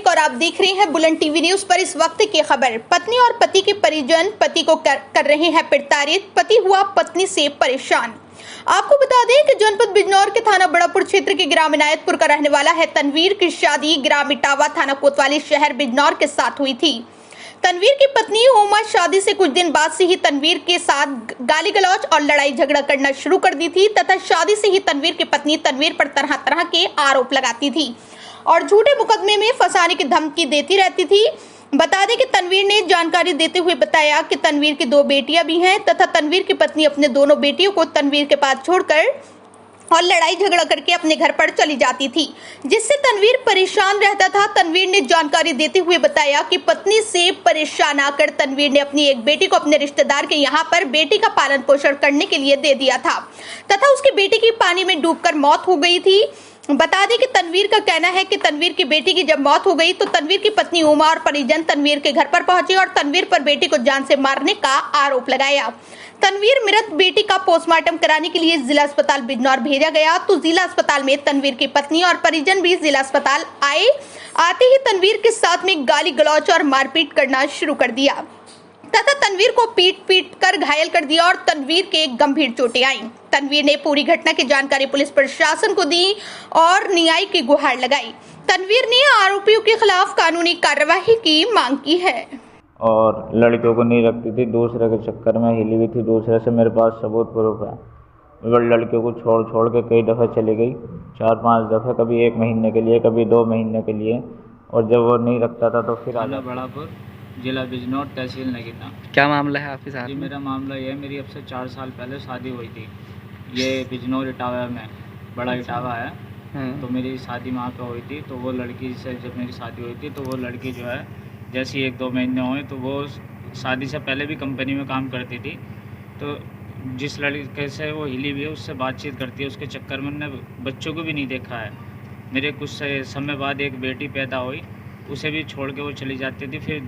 शेख और आप देख रहे हैं बुलंद टीवी न्यूज पर इस वक्त की खबर। पत्नी और पति के परिजन पति को कर रहे हैं प्रताड़ित। पति हुआ पत्नी से परेशान। आपको बता दें कि जनपद बिजनौर के थाना बड़ापुर क्षेत्र के ग्राम इनायतपुर का रहने वाला है तनवीर की शादी ग्राम इटावा थाना कोतवाली शहर बिजनौर के साथ हुई थी। तनवीर की पत्नी उमा शादी से कुछ दिन बाद से ही तनवीर के साथ गाली गलौज और लड़ाई झगड़ा करना शुरू कर दी थी तथा शादी से ही तनवीर की पत्नी तनवीर पर तरह तरह के आरोप लगाती थी और झूठे मुकदमे में फंसाने की धमकी देती रहती थी। बता दें कि तनवीर ने जानकारी देते हुए बताया कि तनवीर की 2 बेटियां भी हैं तथा तनवीर की पत्नी अपने दोनों बेटियों को तनवीर के पास छोड़कर और लड़ाई झगड़ा करके अपने घर पर चली जाती थी, जिससे तनवीर परेशान रहता था। तनवीर ने जानकारी देते हुए बताया कि पत्नी से परेशान आकर तनवीर ने अपनी एक बेटी को अपने रिश्तेदार के यहां पर बेटी का पालन पोषण करने के लिए दे दिया था तथा उसकी बेटी की पानी में डूबकर मौत हो गई थी। बता दें कि तनवीर का कहना है कि तनवीर की बेटी की जब मौत हो गई तो तनवीर की पत्नी उमा और परिजन तनवीर के घर पर पहुंचे और तनवीर पर बेटी को जान से मारने का आरोप लगाया। तनवीर मृत बेटी का पोस्टमार्टम कराने के लिए जिला अस्पताल बिजनौर भेजा गया तो जिला अस्पताल में तनवीर की पत्नी और परिजन भी जिला अस्पताल आए। आते ही तनवीर के साथ में गाली गलौज और मारपीट करना शुरू कर दिया तथा तनवीर को पीट कर घायल कर दिया और तनवीर के गंभीर चोटें आईं। तनवीर ने पूरी घटना की जानकारी पुलिस प्रशासन को दी और न्याय की गुहार लगाई। तनवीर ने आरोपियों के खिलाफ कानूनी कार्रवाई की मांग की है। और लड़कियों को नहीं रखती थी, दूसरे के चक्कर में हिली हुई थी। दूसरे से मेरे पास सबूत प्रूफ है। वो लड़कियों को छोड़ के कई दफ़े चली गई, 4-5 दफ़े, कभी 1 महीने के लिए, कभी 2 महीने के लिए। और जब वो नहीं रखता था तो फिर थाना बड़ापुर, जिला बिजनौर, तहसील नगीना। क्या मामला है आपके साथ? जी, मेरा मामला ये है, मेरी अब से 4 साल पहले शादी हुई थी। ये बिजनौर इटावा में, बड़ा इटावा है। तो मेरी शादी वहाँ पे हुई थी। तो वो लड़की से जब मेरी शादी हुई थी तो वो लड़की जो है जैसे 1-2 महीने हुए तो वो शादी से पहले भी कंपनी में काम करती थी। तो जिस लड़के से वो हिली हुई है उससे बातचीत करती है, उसके चक्कर में ने बच्चों को भी नहीं देखा है। मेरे कुछ समय बाद एक बेटी पैदा हुई, उसे भी छोड़ के वो चली जाती थी। फिर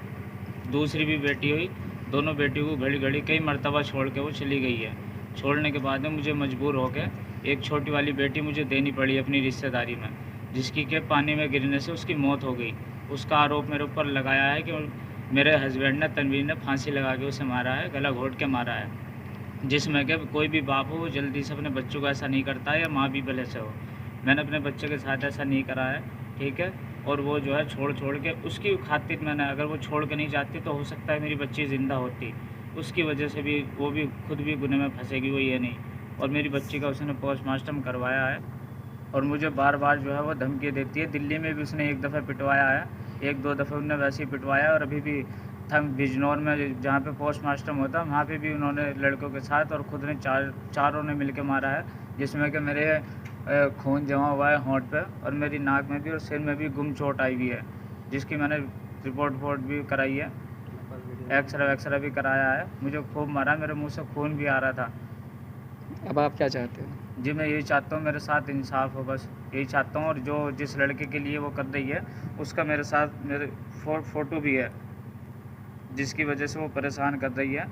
दूसरी भी बेटी हुई, दोनों बेटियों को घड़ी कई मरतबा छोड़ के वो चली गई है। छोड़ने के बाद में मुझे मजबूर होकर एक छोटी वाली बेटी मुझे देनी पड़ी अपनी रिश्तेदारी में, जिसकी के पानी में गिरने से उसकी मौत हो गई। उसका आरोप मेरे ऊपर लगाया है कि मेरे हस्बैंड ने, तनवीर ने, फांसी लगा के उसे मारा है, गला घोट के मारा है। जिसमें कि कोई भी बाप हो वो जल्दी से अपने बच्चों को ऐसा नहीं करता है, या माँ भी भले से हो। मैंने अपने बच्चे के साथ ऐसा नहीं करा है, ठीक है। और वो जो है छोड़ के उसकी खातिर मैंने, अगर वो छोड़ के नहीं जाती तो हो सकता है मेरी बच्ची ज़िंदा होती। उसकी वजह से भी वो भी खुद भी गुनाह में फंसेगी, वो ये नहीं। और मेरी बच्ची का उसने पोस्टमार्टम करवाया है और मुझे बार जो है वो धमकी देती है। दिल्ली में भी उसने 1 दफ़ा पिटवाया है, 1-2 दफ़े उन्होंने वैसे ही पिटवाया। और अभी भी बिजनौर में जहाँ पे पोस्टमार्टम होता है वहाँ पे भी उन्होंने लड़कों के साथ और ख़ुद ने चारों ने मिल के मारा है, जिसमें कि मेरे खून जमा हुआ है होंठ पे और मेरी नाक में भी और सिर में भी गुम चोट आई हुई है, जिसकी मैंने रिपोर्ट भी कराई है, एक्सरा भी कराया है। मुझे खूब मारा, मेरे मुंह से खून भी आ रहा था। अब आप क्या चाहते हैं? जी, मैं यही चाहता हूँ मेरे साथ इंसाफ हो, बस यही चाहता हूँ। और जो जिस लड़के के लिए वो कर रही है उसका मेरे साथ मेरे फ़ोटो भी है, जिसकी वजह से वो परेशान कर रही है।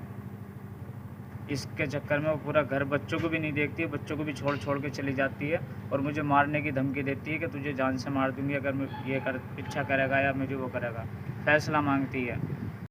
इसके चक्कर में वो पूरा घर, बच्चों को भी नहीं देखती है, बच्चों को भी छोड़ के चली जाती है और मुझे मारने की धमकी देती है कि तुझे जान से मार दूंगी अगर मैं ये कर पीछा करेगा या मुझे वो करेगा। फैसला मांगती है।